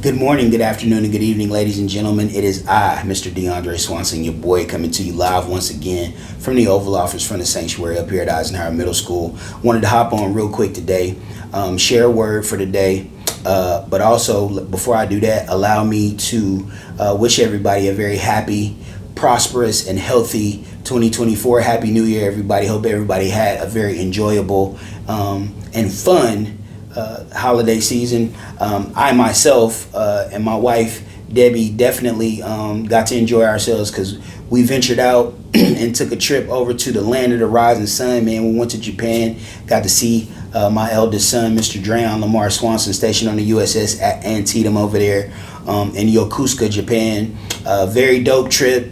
Good morning, good afternoon, and good evening, ladies and gentlemen. It is I, Mr. DeAndre Swanson, your boy, coming to you live once again from the Oval Office from the Sanctuary up here at Eisenhower Middle School. Wanted to hop on real quick today, share a word for today, but also, before I do that, allow me to wish everybody a very happy, prosperous, and healthy 2024. Happy New Year, everybody. Hope everybody had a very enjoyable and fun holiday season. I myself and my wife Debbie definitely got to enjoy ourselves because we ventured out and took a trip over to the land of the rising sun. Man, we went to Japan, got to see my eldest son, Mr. Drayon Lamar Swanson, stationed on the USS Antietam over there in Yokosuka, Japan. Very dope trip,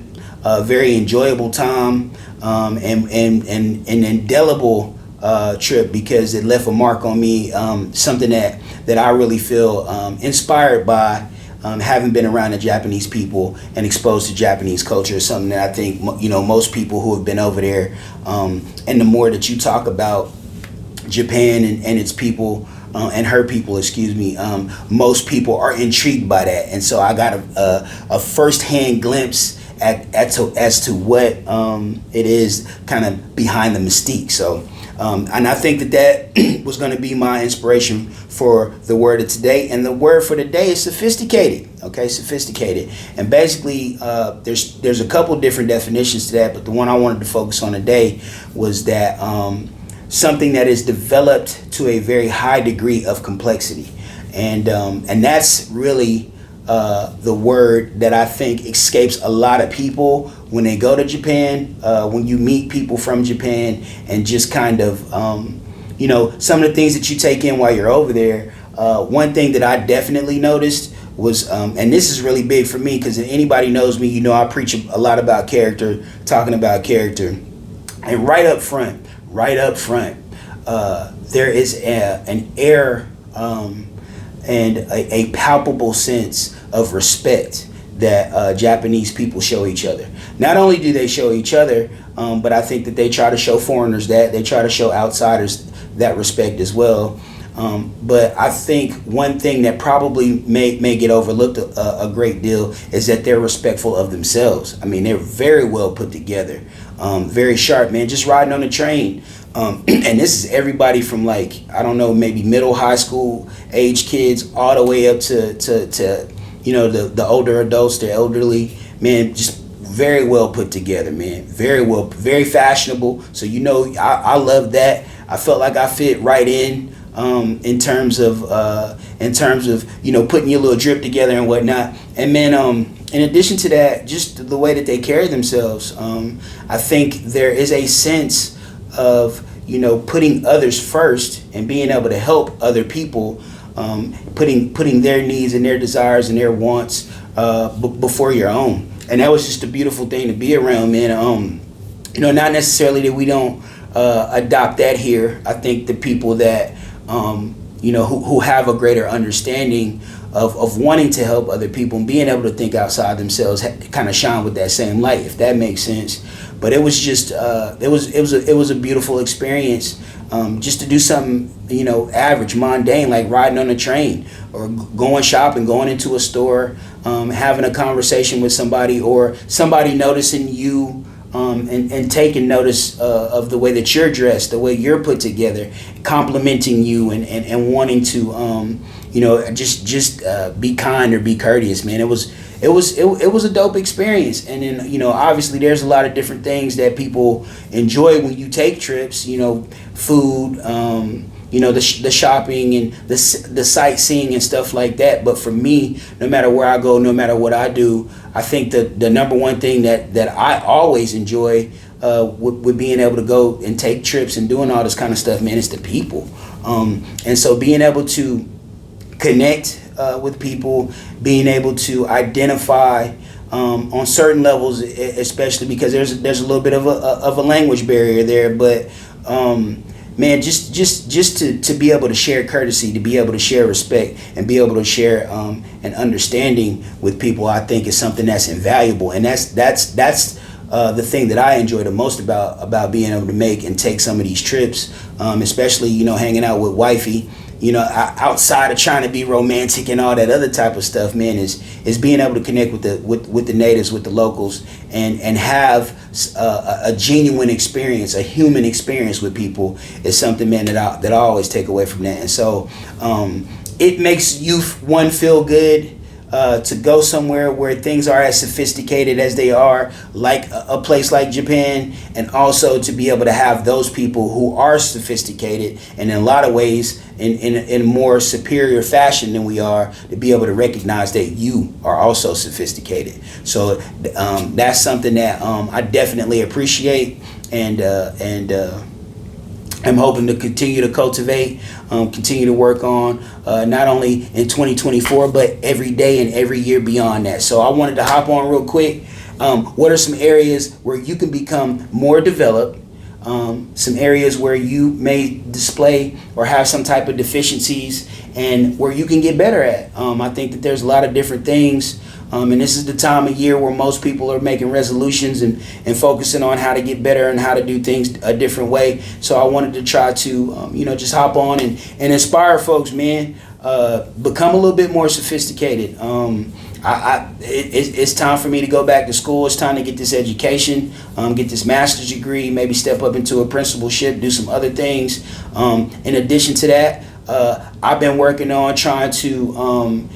very enjoyable time, and an indelible trip because it left a mark on me, something that I really feel inspired by, having been around the Japanese people and exposed to Japanese culture is something that I think most people who have been over there, and the more that you talk about Japan and its people and her people, most people are intrigued by that, and so I got a first-hand glimpse as to what it is kind of behind the mystique. So. And I think that was going to be my inspiration for the word of today. And the word for today is sophisticated. Okay, sophisticated. And basically, there's a couple different definitions to that, but the one I wanted to focus on today was that something that is developed to a very high degree of complexity, and that's really the word that I think escapes a lot of people when they go to Japan, when you meet people from Japan, and just kind of, some of the things that you take in while you're over there. One thing that I definitely noticed was, and this is really big for me because if anybody knows me, I preach a lot about character, talking about character. And right up front, there is an air and a palpable sense of respect that Japanese people show each other. Not only do they show each other, but I think that they try to show foreigners that, they try to show outsiders that respect as well. But I think one thing that probably may get overlooked a great deal is that they're respectful of themselves. I mean, they're very well put together, very sharp, man. Just riding on the train. And this is everybody from maybe middle high school age kids all the way up to the older adults, the elderly, man, just very well put together, man. Very fashionable. So I love that. I felt like I fit right in terms of putting your little drip together and whatnot. And man, in addition to that, just the way that they carry themselves, I think there is a sense of putting others first and being able to help other people, putting their needs and their desires and their wants before your own. And that was just a beautiful thing to be around, man. Not necessarily that we don't adopt that here. I think the people that who have a greater understanding of wanting to help other people and being able to think outside themselves kind of shine with that same light, if that makes sense. But it was just it was a beautiful experience, just to do something average, mundane, like riding on a train or going shopping, going into a store, having a conversation with somebody, or somebody noticing you, and taking notice of the way that you're dressed, the way you're put together, complimenting you and wanting to just be kind or be courteous, man. It was a dope experience. And then obviously there's a lot of different things that people enjoy when you take trips, food, the shopping and the sightseeing and stuff like that. But for me, no matter where I go, no matter what I do, I think that the number one thing that I always enjoy with being able to go and take trips and doing all this kind of stuff, man, is the people. And so being able to connect with people, being able to identify on certain levels, especially because there's a little bit of a language barrier there, but man, just to be able to share courtesy, to be able to share respect, and be able to share an understanding with people, I think is something that's invaluable. And that's the thing that I enjoy the most about being able to make and take some of these trips, especially hanging out with wifey outside of trying to be romantic and all that other type of stuff, man, is being able to connect with the natives, with the locals, and have a genuine experience, a human experience with people is something, man, that I always take away from that. And so it makes you feel good to go somewhere where things are as sophisticated as they are, like a place like Japan, and also to be able to have those people who are sophisticated and in a lot of ways in a more superior fashion than we are, to be able to recognize that you are also sophisticated. So that's something that I definitely appreciate, and I'm hoping to continue to cultivate, continue to work on, not only in 2024, but every day and every year beyond that. So I wanted to hop on real quick. What are some areas where you can become more developed? Some areas where you may display or have some type of deficiencies, and where you can get better at. I think that there's a lot of different things. And this is the time of year where most people are making resolutions and focusing on how to get better and how to do things a different way. So I wanted to try to, just hop on and inspire folks, man. Become a little bit more sophisticated. It's time for me to go back to school. It's time to get this education, get this master's degree, maybe step up into a principalship, do some other things. In addition to that, I've been working on trying to,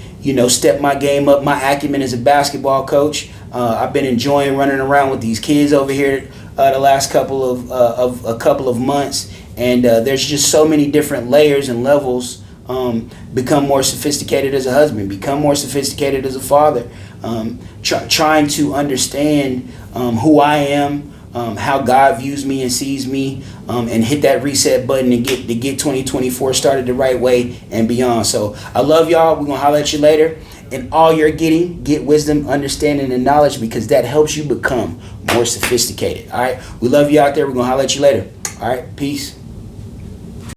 step my game up, my acumen as a basketball coach. I've been enjoying running around with these kids over here the last couple of months, and there's just so many different layers and levels. Become more sophisticated as a husband, become more sophisticated as a father, trying to understand who I am, how God views me and sees me, and hit that reset button and get 2024 started the right way and beyond. So I love y'all. We're gonna holler at you later. And all you're getting, get wisdom, understanding, and knowledge, because that helps you become more sophisticated. All right. We love you out there. We're gonna holler at you later. All right. Peace.